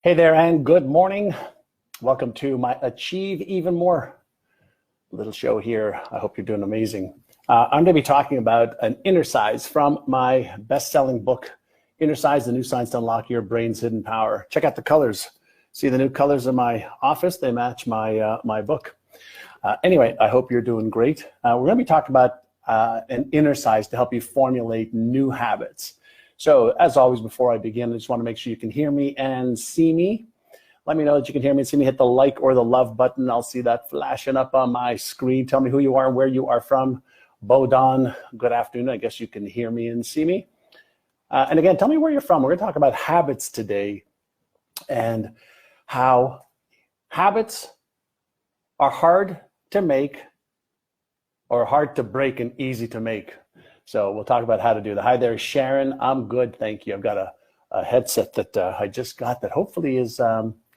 Hey there, and good morning. Welcome to my Achieve Even More little show here. I hope you're doing amazing. I'm going to be talking about an inner size from my best-selling book, Inner Size, The New Science to Unlock Your Brain's Hidden Power. Check out the colors. See the new colors in my office? They match my book. Anyway, I hope you're doing great. We're going to be talking about an inner size to help you formulate new habits. So as always, before I begin, I just want to make sure you can hear me and see me. Let me know that you can hear me and see me. Hit the like or the love button. I'll see that flashing up on my screen. Tell me who you are and where you are from. Bodon, good afternoon. I guess you can hear me and see me. And again, tell me where you're from. We're going to talk about habits today and how habits are hard to make or hard to break and easy to make. So we'll talk about how to do that. Hi there, Sharon. I'm good, thank you. I've got a headset that I just got that hopefully is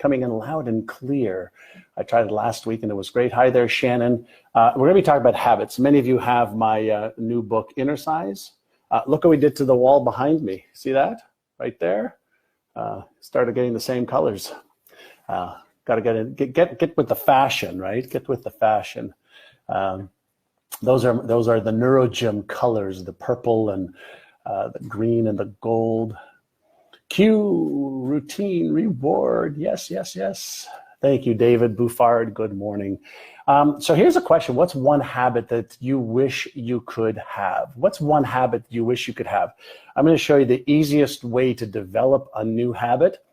coming in loud and clear. I tried it last week and it was great. Hi there, Shannon. We're going to be talking about habits. Many of you have my new book, Inner Size. Look what we did to the wall behind me. See that right there? Started getting the same colors. Got to get with the fashion, right? Get with the fashion. Those are the NeuroGym colors, the purple and the green and the gold. Cue, routine, reward. Yes, yes, yes. Thank you, David Buffard. Good morning. So here's a question. What's one habit that you wish you could have? What's one habit you wish you could have? I'm going to show you the easiest way to develop a new habit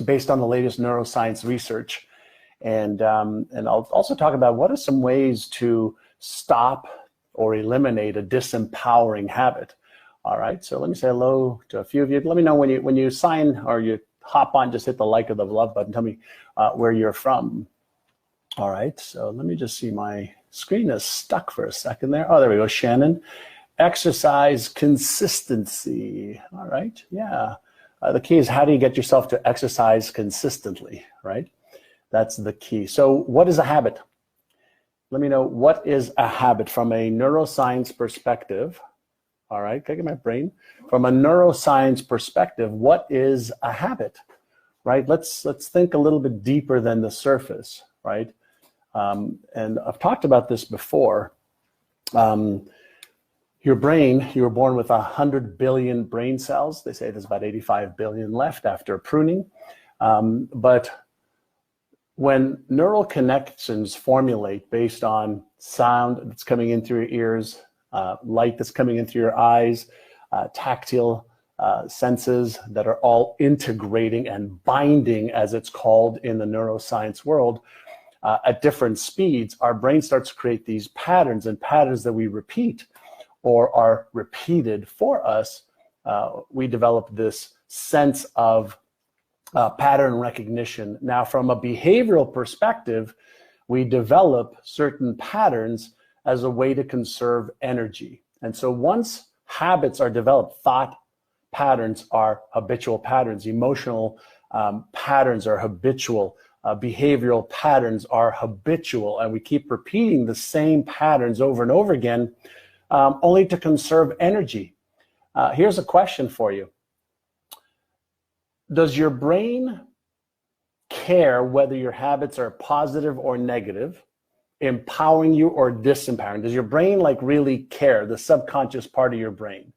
based on the latest neuroscience research. And I'll also talk about what are some ways to stop or eliminate a disempowering habit. All right, so let me say hello to a few of you. Let me know when you sign or you hop on, just hit the like or the love button. Tell me where you're from. All right, so let me just see, my screen is stuck for a second there. Oh, there we go, Shannon. Exercise consistency. All right, yeah. The key is, how do you get yourself to exercise consistently, right? That's the key. So what is a habit? Let me know, what is a habit from a neuroscience perspective? All right, can I get my brain? From a neuroscience perspective, what is a habit, right? Let's think a little bit deeper than the surface, right? And I've talked about this before. Your brain, you were born with 100 billion brain cells. They say there's about 85 billion left after pruning. But when neural connections formulate based on sound that's coming in through your ears, light that's coming in through your eyes, tactile senses that are all integrating and binding, as it's called in the neuroscience world, at different speeds, our brain starts to create these patterns, and patterns that we repeat or are repeated for us. We develop this sense of pattern recognition. Now, from a behavioral perspective, we develop certain patterns as a way to conserve energy. And so once habits are developed, thought patterns are habitual patterns, emotional patterns are habitual, behavioral patterns are habitual, and we keep repeating the same patterns over and over again, only to conserve energy. Here's a question for you. Does your brain care whether your habits are positive or negative, empowering you or disempowering? Does your brain really care, the subconscious part of your brain?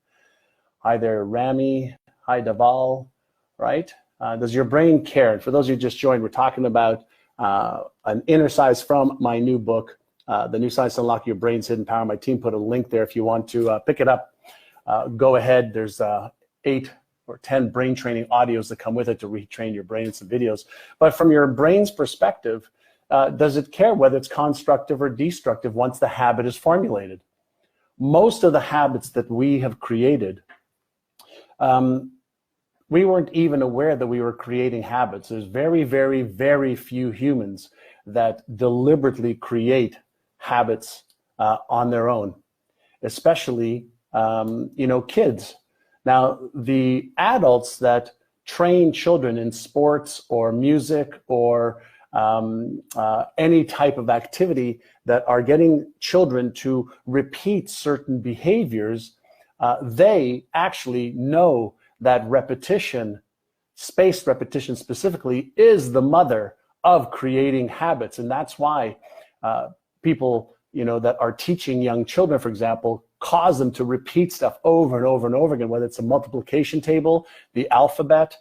Hi there, Rami. Hi, Daval, right? Does your brain care? And for those of you who just joined, we're talking about an inner size from my new book, The New Science to Unlock Your Brain's Hidden Power. My team put a link there if you want to pick it up. Go ahead. There's 8 or 10 brain training audios that come with it to retrain your brain and some videos. But from your brain's perspective, does it care whether it's constructive or destructive once the habit is formulated? Most of the habits that we have created, we weren't even aware that we were creating habits. There's very, very, very few humans that deliberately create habits on their own, especially kids. Now, the adults that train children in sports or music or any type of activity that are getting children to repeat certain behaviors, they actually know that repetition spaced repetition specifically is the mother of creating habits. And that's why people, that are teaching young children, for example, cause them to repeat stuff over and over and over again, whether it's a multiplication table, the alphabet,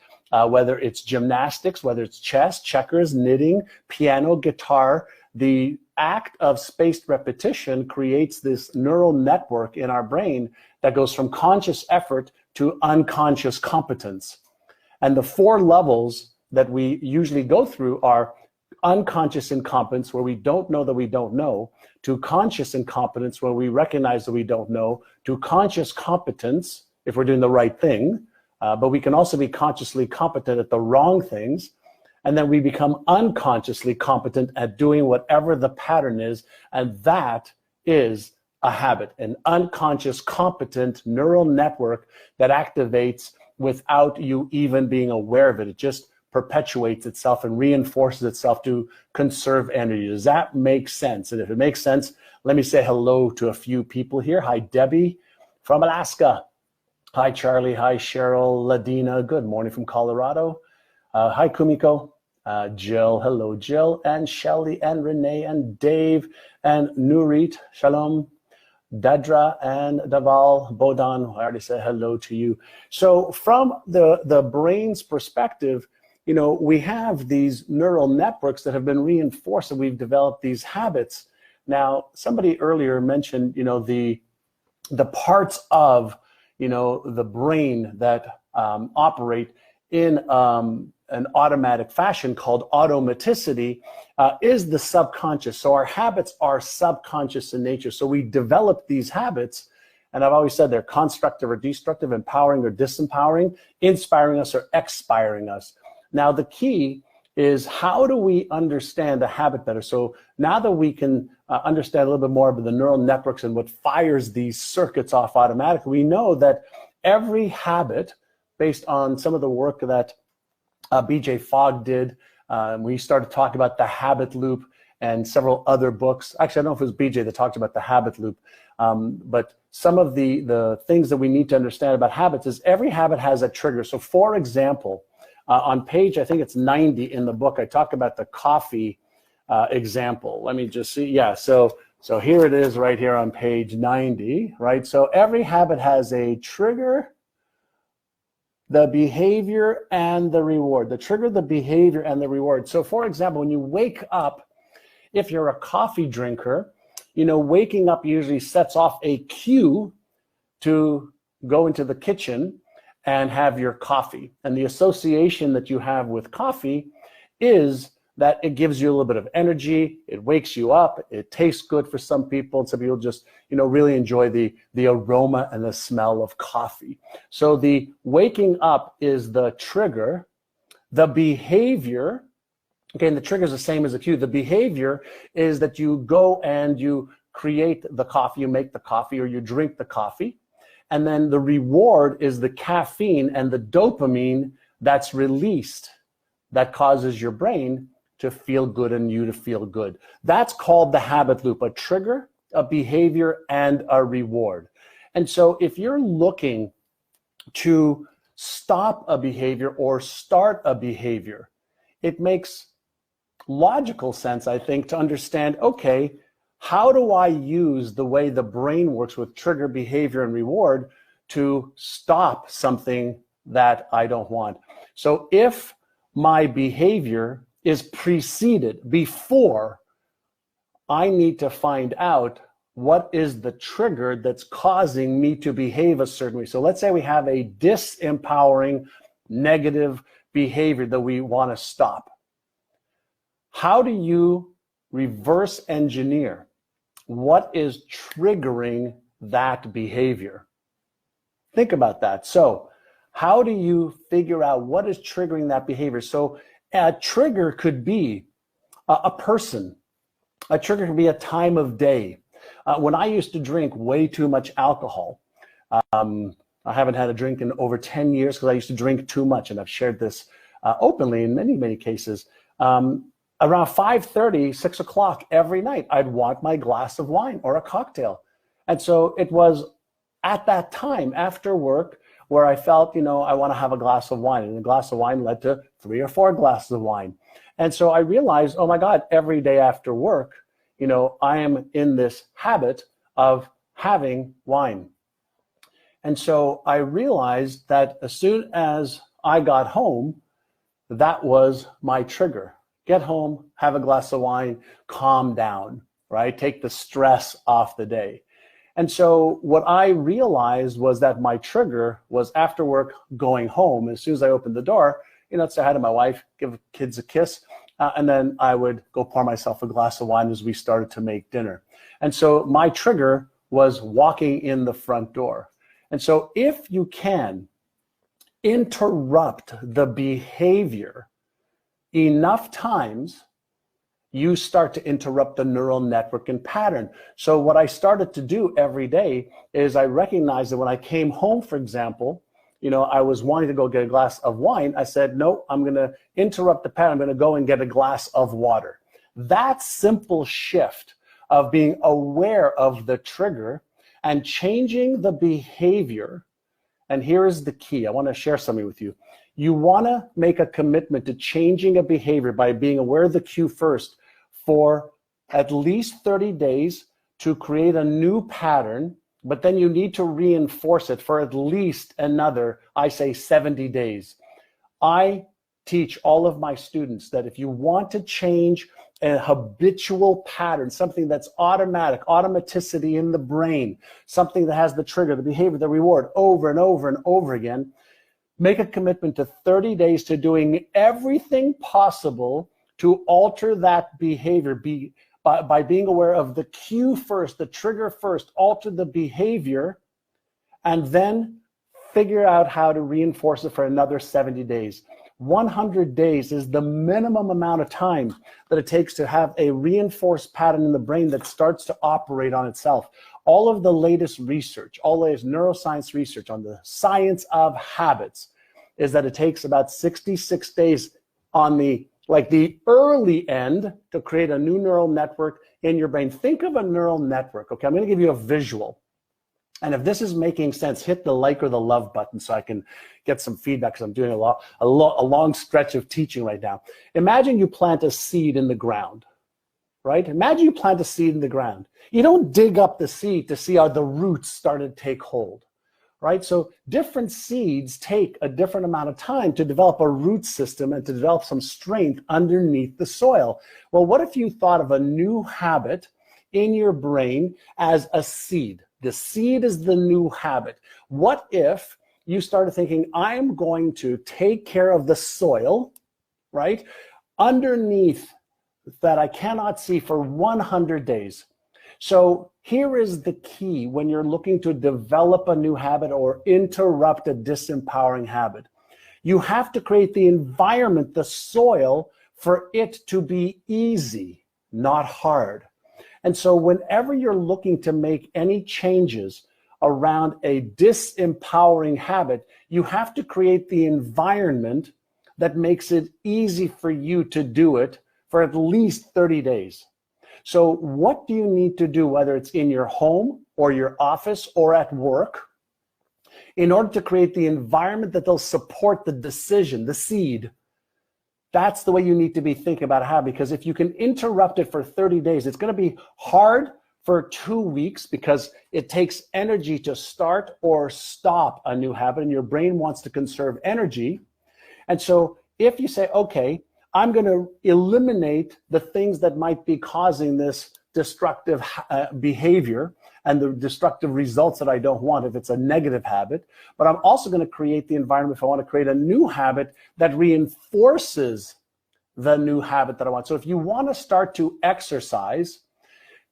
whether it's gymnastics, whether it's chess, checkers, knitting, piano, guitar. The act of spaced repetition creates this neural network in our brain that goes from conscious effort to unconscious competence. And the 4 levels that we usually go through are unconscious incompetence, where we don't know that we don't know, to conscious incompetence, where we recognize that we don't know, to conscious competence, if we're doing the right thing, but we can also be consciously competent at the wrong things. And then we become unconsciously competent at doing whatever the pattern is. And that is a habit, an unconscious competent neural network that activates without you even being aware of it. It just perpetuates itself and reinforces itself to conserve energy. Does that make sense? And if it makes sense, let me say hello to a few people here. Hi, Debbie from Alaska. Hi, Charlie. Hi, Cheryl. Ladina. Good morning from Colorado. Hi, Kumiko. Jill. Hello, Jill. And Shelly and Renee and Dave and Nurit. Shalom. Dadra and Daval. Bodan. I already said hello to you. So from the brain's perspective, we have these neural networks that have been reinforced, and we've developed these habits. Now, somebody earlier mentioned, the parts of, the brain that operate in an automatic fashion called automaticity is the subconscious. So our habits are subconscious in nature. So we develop these habits, and I've always said they're constructive or destructive, empowering or disempowering, inspiring us or expiring us. Now, the key is, how do we understand a habit better? So now that we can understand a little bit more about the neural networks and what fires these circuits off automatically, we know that every habit, based on some of the work that BJ Fogg did, we started talking about the habit loop and several other books. Actually, I don't know if it was BJ that talked about the habit loop, but some of the things that we need to understand about habits is every habit has a trigger. So for example, on page, I think it's 90 in the book, I talk about the coffee example. Let me just see. Yeah, so here it is right here on page 90, right? So every habit has a trigger, the behavior, and the reward. The trigger, the behavior, and the reward. So for example, when you wake up, if you're a coffee drinker, waking up usually sets off a cue to go into the kitchen and have your coffee. And the association that you have with coffee is that it gives you a little bit of energy, it wakes you up, it tastes good for some people, and some people just, really enjoy the aroma and the smell of coffee. So the waking up is the trigger. The behavior, again, the trigger is the same as the cue. The behavior is that you go and you create the coffee, you make the coffee, or you drink the coffee. And then the reward is the caffeine and the dopamine that's released that causes your brain to feel good and you to feel good. That's called the habit loop, a trigger, a behavior, and a reward. And so if you're looking to stop a behavior or start a behavior, it makes logical sense, I think, to understand, okay, how do I use the way the brain works with trigger, behavior, and reward to stop something that I don't want? So if my behavior is preceded before, I need to find out what is the trigger that's causing me to behave a certain way. So let's say we have a disempowering, negative behavior that we want to stop. How do you reverse engineer what is triggering that behavior? Think about that. So how do you figure out what is triggering that behavior? So a trigger could be a person. A trigger could be a time of day. When I used to drink way too much alcohol, I haven't had a drink in over 10 years because I used to drink too much, and I've shared this openly in many, many cases. Around 5:30, 6 o'clock every night, I'd want my glass of wine or a cocktail. And so it was at that time after work, where I felt, I want to have a glass of wine, and a glass of wine led to 3 or 4 glasses of wine. And so I realized, oh my God, every day after work, I am in this habit of having wine. And so I realized that as soon as I got home, that was my trigger. Get home, have a glass of wine, calm down, right? Take the stress off the day. And so what I realized was that my trigger was after work, going home. As soon as I opened the door, say hi to my wife, give kids a kiss, and then I would go pour myself a glass of wine as we started to make dinner. And so my trigger was walking in the front door. And so if you can interrupt the behavior enough times, you start to interrupt the neural network and pattern. So what I started to do every day is I recognized that when I came home, for example, I was wanting to go get a glass of wine. I said, no, I'm going to interrupt the pattern. I'm going to go and get a glass of water. That simple shift of being aware of the trigger and changing the behavior. And here is the key. I want to share something with you. You want to make a commitment to changing a behavior by being aware of the cue first for at least 30 days to create a new pattern, but then you need to reinforce it for at least another, I say 70 days. I teach all of my students that if you want to change a habitual pattern, something that's automatic, automaticity in the brain, something that has the trigger, the behavior, the reward over and over and over again, make a commitment to 30 days to doing everything possible to alter that behavior by being aware of the cue first, the trigger first, alter the behavior, and then figure out how to reinforce it for another 70 days. 100 days is the minimum amount of time that it takes to have a reinforced pattern in the brain that starts to operate on itself. All of the latest research, all the latest neuroscience research on the science of habits is that it takes about 66 days on the early end to create a new neural network in your brain. Think of a neural network. Okay, I'm going to give you a visual. And if this is making sense, hit the like or the love button so I can get some feedback, because I'm doing a long stretch of teaching right now. Imagine you plant a seed in the ground, right? Imagine you plant a seed in the ground. You don't dig up the seed to see how the roots start to take hold, right? So different seeds take a different amount of time to develop a root system and to develop some strength underneath the soil. Well, what if you thought of a new habit in your brain as a seed? The seed is the new habit. What if you started thinking, I'm going to take care of the soil, right, underneath that I cannot see for 100 days? So here is the key when you're looking to develop a new habit or interrupt a disempowering habit. You have to create the environment, the soil, for it to be easy, not hard. And so whenever you're looking to make any changes around a disempowering habit, you have to create the environment that makes it easy for you to do it for at least 30 days. So what do you need to do, whether it's in your home or your office or at work, in order to create the environment that they'll support the decision, the seed? That's the way you need to be thinking about a habit, because if you can interrupt it for 30 days, it's going to be hard for 2 weeks because it takes energy to start or stop a new habit, and your brain wants to conserve energy. And so if you say, okay, I'm going to eliminate the things that might be causing this destructive behavior and the destructive results that I don't want if it's a negative habit, but I'm also going to create the environment if I want to create a new habit that reinforces the new habit that I want. So if you want to start to exercise,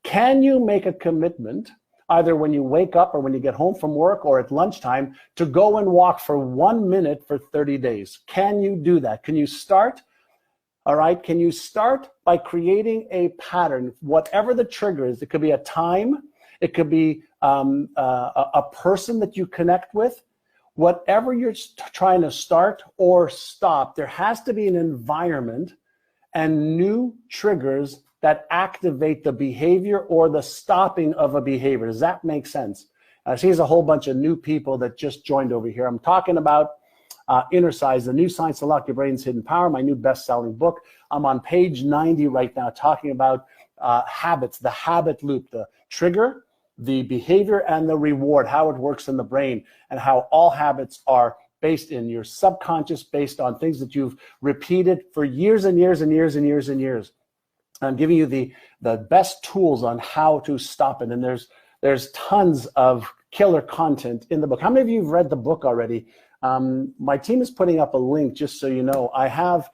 can you make a commitment either when you wake up or when you get home from work or at lunchtime to go and walk for 1 minute for 30 days? Can you do that? Can you start? All right, can you start by creating a pattern, whatever the trigger is? It could be a time, it could be a person that you connect with. Whatever you're trying to start or stop, there has to be an environment and new triggers that activate the behavior or the stopping of a behavior. Does that make sense? See, there's a whole bunch of new people that just joined over here. I'm talking about Inner Size, the new science to lock your brain's hidden power, my new best-selling book. I'm on page 90 right now talking about habits, the habit loop, the trigger, the behavior, and the reward, how it works in the brain, and how all habits are based in your subconscious, based on things that you've repeated for years and years and years and years and years. I'm giving you the best tools on how to stop it. And there's tons of killer content in the book. How many of you have read the book already? My team is putting up a link, just so you know. I have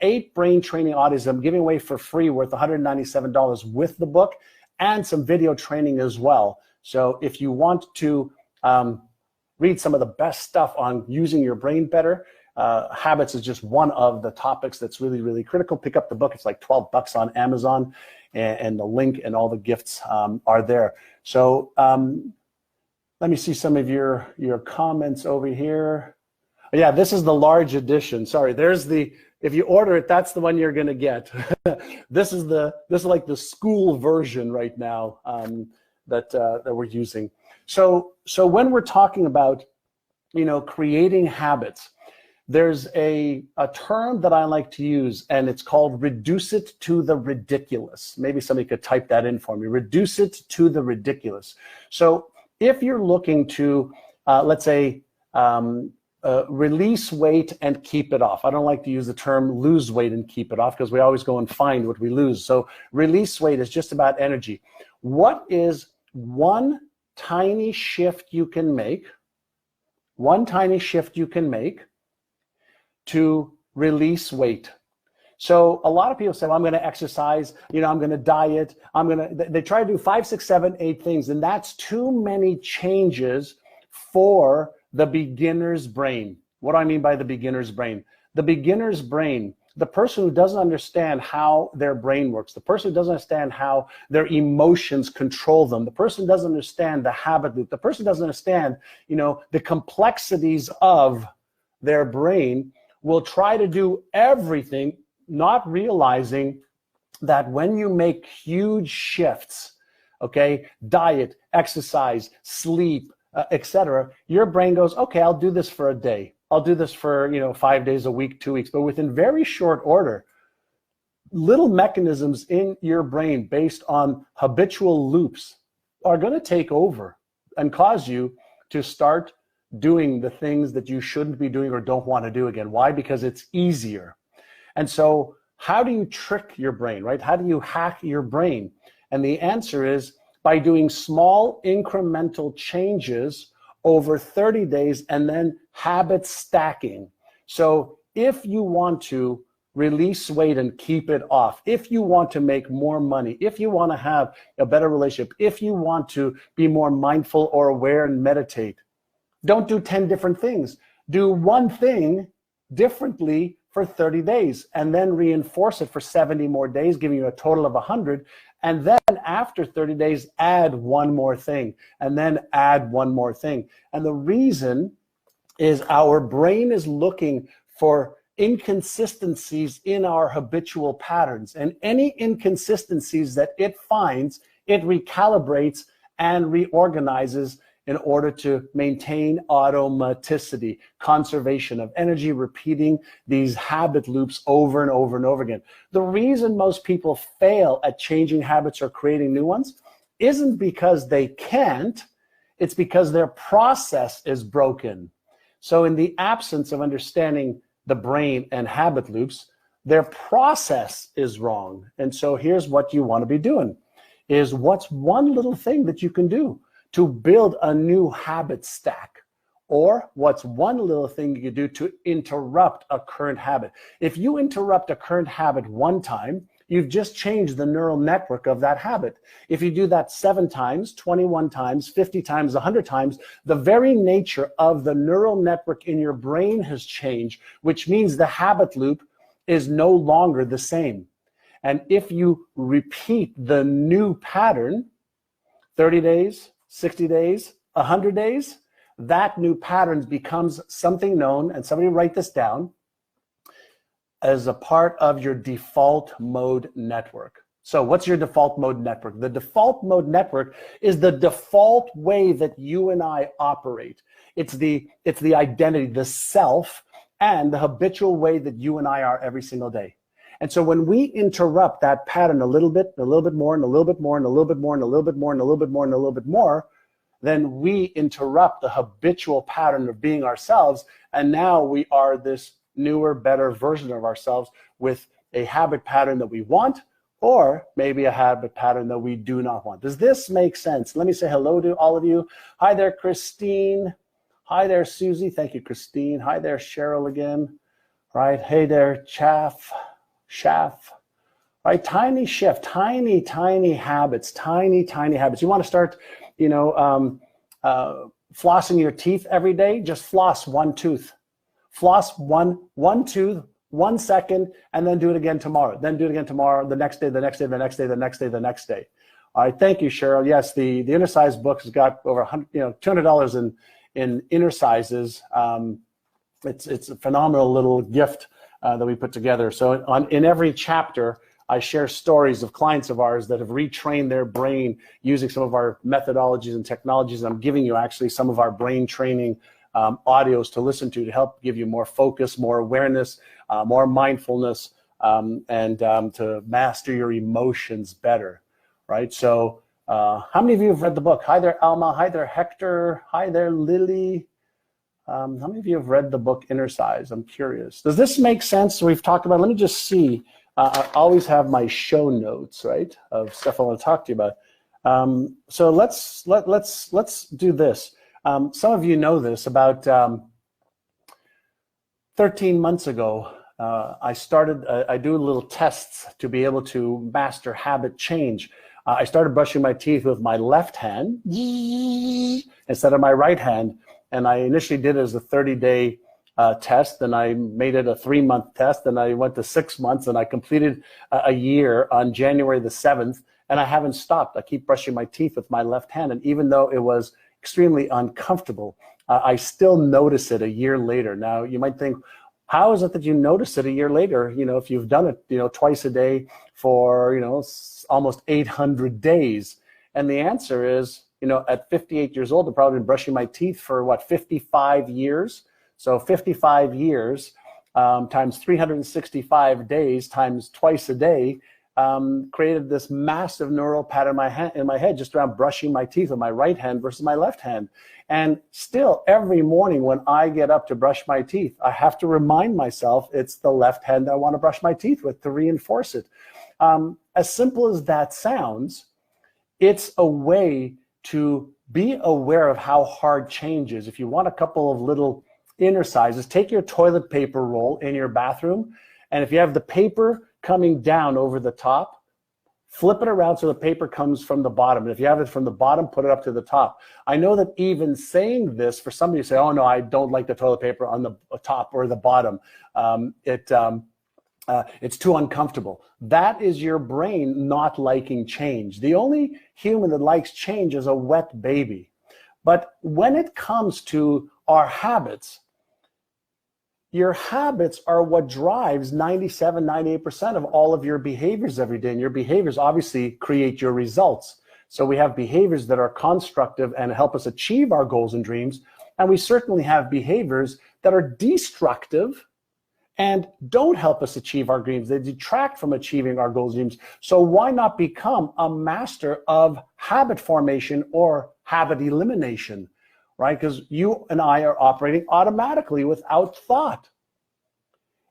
8 brain training audios I'm giving away for free worth $197 with the book, and some video training as well. So if you want to read some of the best stuff on using your brain better, habits is just one of the topics that's really, really critical. Pick up the book. It's like $12 on Amazon, and the link and all the gifts are there. So let me see some of your comments over here. Yeah, this is the large edition. Sorry, there's the, if you order it, that's the one you're gonna get. This is like the school version right now that we're using. So when we're talking about, creating habits, there's a term that I like to use, and it's called reduce it to the ridiculous. Maybe somebody could type that in for me. Reduce it to the ridiculous. So if you're looking to, let's say, release weight and keep it off. I don't like to use the term lose weight and keep it off, because we always go and find what we lose. So release weight is just about energy. What is one tiny shift you can make, to release weight? So a lot of people say, well, I'm going to exercise, I'm going to diet, they try to do 5, 6, 7, 8 things, and that's too many changes for the beginner's brain. What do I mean by the beginner's brain? The beginner's brain, the person who doesn't understand how their brain works, the person who doesn't understand how their emotions control them, the person who doesn't understand the habit loop, the person who doesn't understand, the complexities of their brain, will try to do everything, not realizing that when you make huge shifts, okay, diet, exercise, sleep, etc., your brain goes, okay, I'll do this for a day. I'll do this for 5 days a week, 2 weeks. But within very short order, little mechanisms in your brain based on habitual loops are going to take over and cause you to start doing the things that you shouldn't be doing or don't want to do again. Why? Because it's easier. And so how do you trick your brain, right? How do you hack your brain? And the answer is by doing small incremental changes over 30 days and then habit stacking. So if you want to release weight and keep it off, if you want to make more money, if you want to have a better relationship, if you want to be more mindful or aware and meditate, don't do 10 different things. Do one thing differently for 30 days and then reinforce it for 70 more days, giving you a total of 100. And then after 30 days, add one more thing, and then add one more thing. And the reason is our brain is looking for inconsistencies in our habitual patterns. And any inconsistencies that it finds, it recalibrates and reorganizes in order to maintain automaticity, conservation of energy, repeating these habit loops over and over and over again. The reason most people fail at changing habits or creating new ones isn't because they can't, it's because their process is broken. So in the absence of understanding the brain and habit loops, their process is wrong. And so here's what you want to be doing, is what's one little thing that you can do to build a new habit stack? Or what's one little thing you can do to interrupt a current habit? If you interrupt a current habit one time, you've just changed the neural network of that habit. If you do that 7 times, 21 times, 50 times, 100 times, the very nature of the neural network in your brain has changed, which means the habit loop is no longer the same. And if you repeat the new pattern, 30 days, 60 days, 100 days, that new pattern becomes something known, and somebody write this down, as a part of your default mode network. So what's your default mode network? The default mode network is the default way that you and I operate. It's the identity, the self, and the habitual way that you and I are every single day. And so when we interrupt that pattern a little bit more, and a little bit more, and a little bit more, and a little bit more, and a little bit more, and a little bit more, then we interrupt the habitual pattern of being ourselves. And now we are this newer, better version of ourselves with a habit pattern that we want, or maybe a habit pattern that we do not want. Does this make sense? Let me say hello to all of you. Hi there, Christine. Hi there, Susie. Thank you, Christine. Hi there, Cheryl again. Right. Hey there, Chaff. Right. Tiny shift, tiny habits, tiny habits. You want to start, flossing your teeth every day? Just floss one tooth. Floss one tooth, 1 second, and then do it again tomorrow. Then do it again tomorrow, the next day, the next day, the next day, the next day, the next day. All right, thank you, Cheryl. Yes, the Inner Size book has got over $200 in inner sizes. It's a phenomenal little gift that we put together. So in every chapter, I share stories of clients of ours that have retrained their brain using some of our methodologies and technologies. I'm giving you actually some of our brain training audios to listen to help give you more focus, more awareness, more mindfulness, and to master your emotions better, right? So how many of you have read the book? Hi there, Alma. Hi there, Hector. Hi there, Lily. How many of you have read the book Inner Size? I'm curious. Does this make sense? We've talked about, let me just see. I always have my show notes, right, of stuff I want to talk to you about. So let's do this. Some of you know this. About 13 months ago, I do little tests to be able to master habit change. I started brushing my teeth with my left hand instead of my right hand. And I initially did it as a 30-day test, then I made it a 3-month test, and I went to 6 months, and I completed a year on January the 7th, and I haven't stopped. I keep brushing my teeth with my left hand, and even though it was extremely uncomfortable, I still notice it a year later. Now, you might think, how is it that you notice it a year later? If you've done it, twice a day for, almost 800 days. And the answer is, at 58 years old, I've probably been brushing my teeth for 55 years. So 55 years times 365 days times twice a day created this massive neural pattern in my head just around brushing my teeth with my right hand versus my left hand. And still, every morning when I get up to brush my teeth, I have to remind myself it's the left hand I want to brush my teeth with to reinforce it. As simple as that sounds, it's a way to be aware of how hard change is. If you want a couple of little inner sizes, take your toilet paper roll in your bathroom, and if you have the paper coming down over the top, flip it around so the paper comes from the bottom. And if you have it from the bottom, put it up to the top. I know that even saying this, for some of you say, oh no, I don't like the toilet paper on the top or the bottom. It's too uncomfortable. That is your brain not liking change. The only human that likes change is a wet baby. But when it comes to our habits, your habits are what drives 97, 98% of all of your behaviors every day. And your behaviors obviously create your results. So we have behaviors that are constructive and help us achieve our goals and dreams. And we certainly have behaviors that are destructive and don't help us achieve our dreams. They detract from achieving our goals and dreams. So why not become a master of habit formation or habit elimination? Right? Because you and I are operating automatically without thought.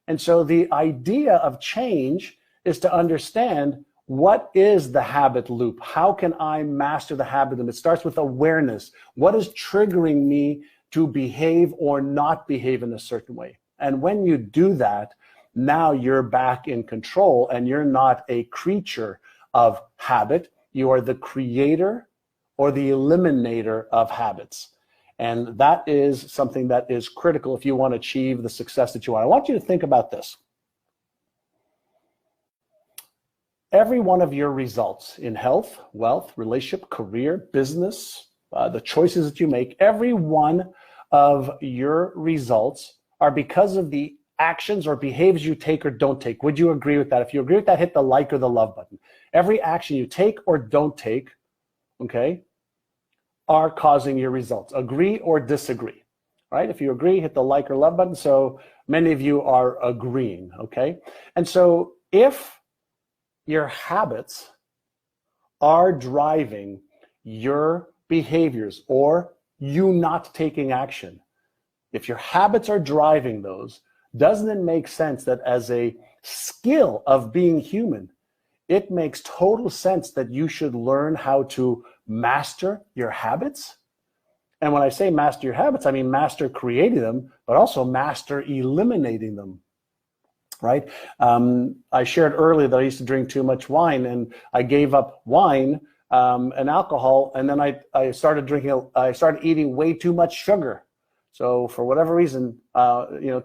And so the idea of change is to understand what is the habit loop? How can I master the habit loop? It starts with awareness. What is triggering me to behave or not behave in a certain way? And when you do that, now you're back in control and you're not a creature of habit. You are the creator or the eliminator of habits. And that is something that is critical if you want to achieve the success that you want. I want you to think about this. Every one of your results in health, wealth, relationship, career, business, the choices that you make, every one of your results are because of the actions or behaviors you take or don't take. Would you agree with that? If you agree with that, hit the like or the love button. Every action you take or don't take, okay, are causing your results. Agree or disagree, right? If you agree, hit the like or love button. So many of you are agreeing, okay? And so if your habits are driving your behaviors or you not taking action, if your habits are driving those, doesn't it make sense that as a skill of being human, it makes total sense that you should learn how to master your habits? And when I say master your habits, I mean master creating them, but also master eliminating them, right? I shared earlier that I used to drink too much wine, and I gave up wine and alcohol, and then I started eating way too much sugar. So for whatever reason,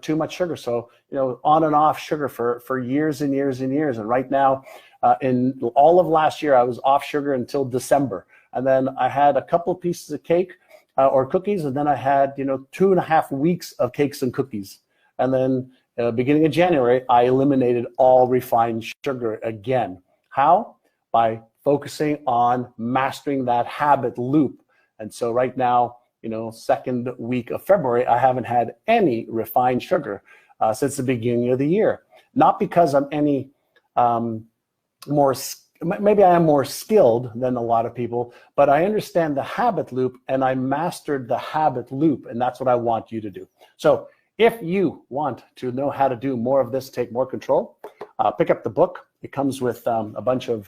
too much sugar. So, on and off sugar for years and years and years. And right now, in all of last year, I was off sugar until December. And then I had a couple pieces of cake or cookies. And then I had, 2.5 weeks of cakes and cookies. And then beginning of January, I eliminated all refined sugar again. How? By focusing on mastering that habit loop. And so right now, second week of February, I haven't had any refined sugar since the beginning of the year. Not because I'm any maybe I am more skilled than a lot of people, but I understand the habit loop and I mastered the habit loop, and that's what I want you to do. So if you want to know how to do more of this, take more control, pick up the book. It comes with a bunch of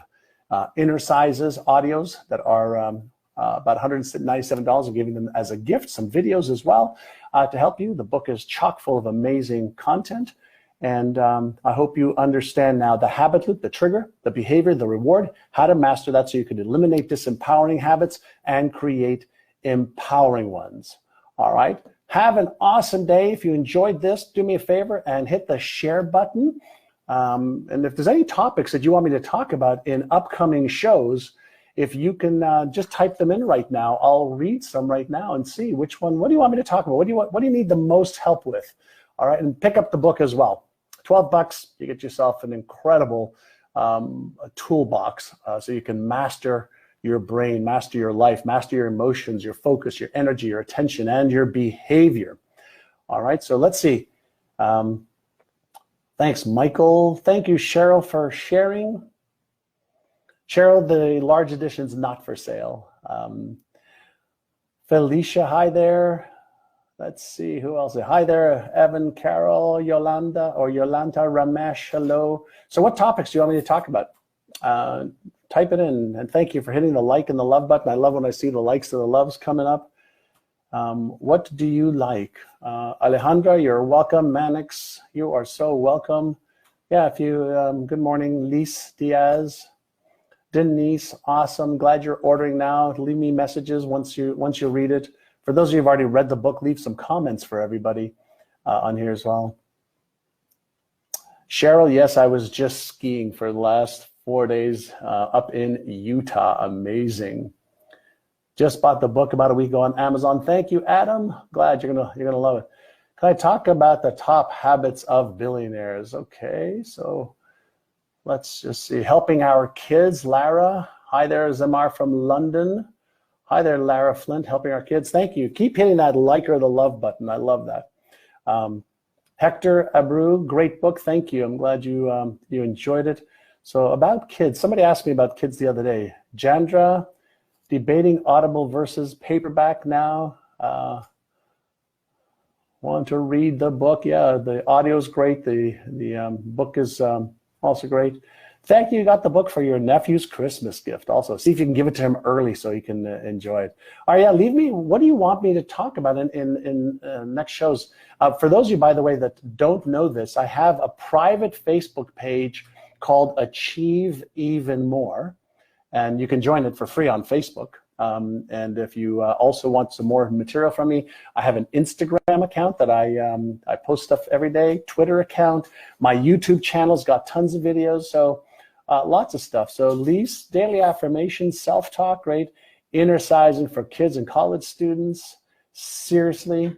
inner sizes audios that are about $197. I'm giving them as a gift, some videos as well to help you. The book is chock full of amazing content. And I hope you understand now the habit loop, the trigger, the behavior, the reward, how to master that so you can eliminate disempowering habits and create empowering ones. All right. Have an awesome day. If you enjoyed this, do me a favor and hit the share button. And if there's any topics that you want me to talk about in upcoming shows, if you can just type them in right now, I'll read some right now and see which one. What do you want me to talk about? What do you need the most help with? All right, and pick up the book as well. $12, you get yourself an incredible toolbox so you can master your brain, master your life, master your emotions, your focus, your energy, your attention, and your behavior. All right, so let's see. Thanks, Michael. Thank you, Cheryl, for sharing. Cheryl, the large edition's not for sale. Felicia, hi there. Let's see who else. Hi there, Evan, Carol, Yolanda Ramesh, hello. So what topics do you want me to talk about? Type it in, and thank you for hitting the like and the love button. I love when I see the likes and the loves coming up. What do you like? Alejandra, you're welcome. Manix, you are so welcome. Yeah, if you, good morning, Lise Diaz. Denise, awesome. Glad you're ordering now. Leave me messages once you read it. For those of you who've already read the book, leave some comments for everybody on here as well. Cheryl, yes, I was just skiing for the last 4 days up in Utah. Amazing. Just bought the book about a week ago on Amazon. Thank you, Adam. Glad you're gonna love it. Can I talk about the top habits of billionaires? Okay, so let's just see. Helping our kids, Lara. Hi there, Zamar from London. Hi there, Lara Flint, helping our kids. Thank you. Keep hitting that like or the love button. I love that. Hector Abreu, great book. Thank you. I'm glad you enjoyed it. So about kids, somebody asked me about kids the other day. Jandra, debating Audible versus paperback now. Want to read the book? Yeah, the audio is great. The book is also great. Thank you. You got the book for your nephew's Christmas gift also. See if you can give it to him early so he can enjoy it. All right, yeah, leave me, what do you want me to talk about in next shows? For those of you, by the way, that don't know this, I have a private Facebook page called Achieve Even More, and you can join it for free on Facebook. And if you also want some more material from me, I have an Instagram account that I post stuff every day, Twitter account. My YouTube channel's got tons of videos, so lots of stuff. So Lise, daily affirmations, self-talk, great. Inner sizing for kids and college students. Seriously,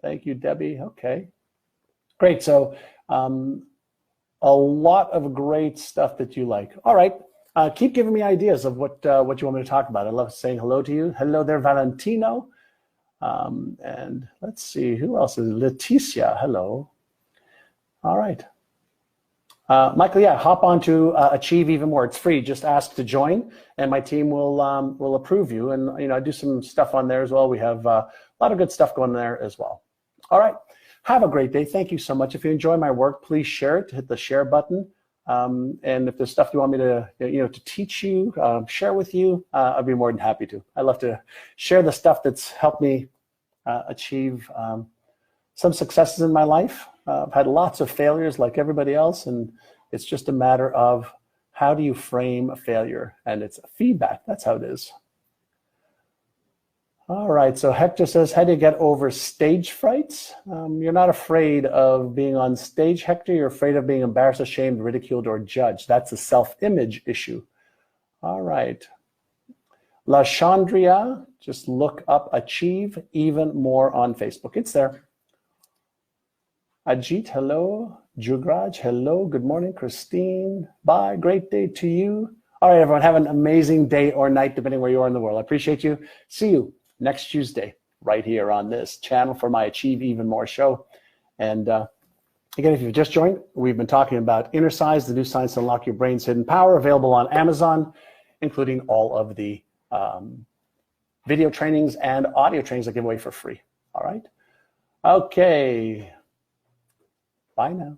thank you, Debbie. Okay, great. So a lot of great stuff that you like. All right. Keep giving me ideas of what you want me to talk about. I love saying hello to you. Hello there, Valentino. And let's see, who else is Leticia? Hello. All right. Michael, yeah, hop on to Achieve Even More. It's free. Just ask to join, and my team will approve you. And I do some stuff on there as well. We have a lot of good stuff going there as well. All right. Have a great day. Thank you so much. If you enjoy my work, please share it. Hit the share button. And if there's stuff you want me to to teach you, share with you, I'd be more than happy to. I love to share the stuff that's helped me achieve some successes in my life. I've had lots of failures like everybody else, and it's just a matter of how do you frame a failure, and it's feedback. That's how it is. All right, so Hector says, how do you get over stage frights? You're not afraid of being on stage, Hector. You're afraid of being embarrassed, ashamed, ridiculed, or judged. That's a self-image issue. All right. La Chandria, just look up Achieve Even More on Facebook. It's there. Ajit, hello. Jugraj, hello. Good morning. Christine, bye. Great day to you. All right, everyone, have an amazing day or night, depending where you are in the world. I appreciate you. See you next Tuesday right here on this channel for my Achieve Even More show. And again, if you've just joined, we've been talking about Inner Size, the new science to unlock your brain's hidden power, available on Amazon, including all of the video trainings and audio trainings I give away for free. All right. Okay. Bye now.